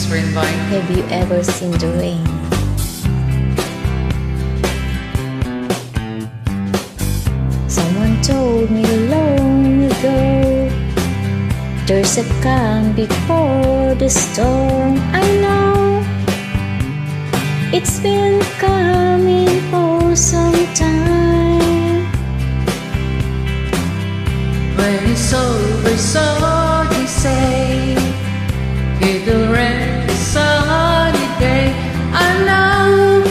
Thanks for inviting. Have you ever seen the rain? Someone told me long ago, there's a calm before the storm. I know it's been coming for some time. When it's over, so they say, it will rain a sunny day. I know,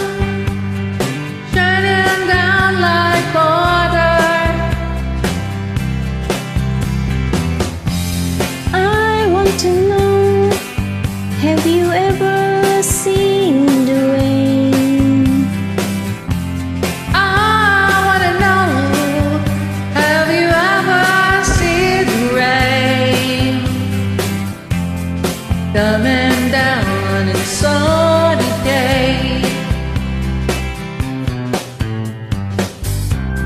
shining down like water. I want to know, have you ever seen the rain? I wanna know, have you ever seen the rain coming down on a sunny day?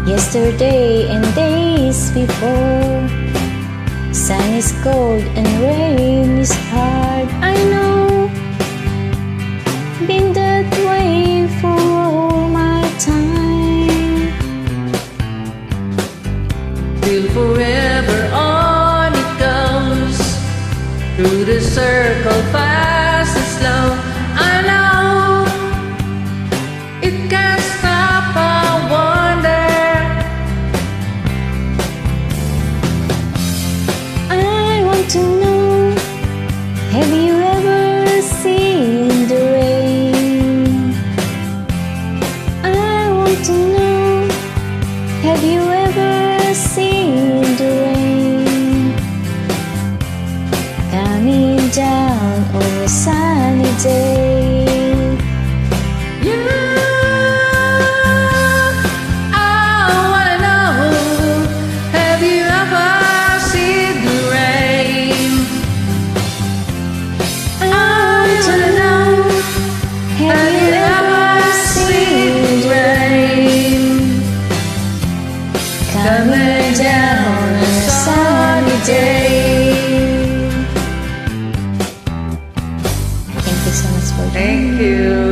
Yesterday and days before, sun is cold and rain is hard. I know, been that way for all my time. Till forever on it goes, through the circle fast and slow. I know, it can't stop, I wonder. I want to know, have you ever seen the rain? I want to know, have you ever seen the rain coming down on a sunny day? Yeah, I wanna know, have you ever seen the rain? I want to know, have you ever seen the rain coming down on a sunny day? Thank you so much for joining. Thank you.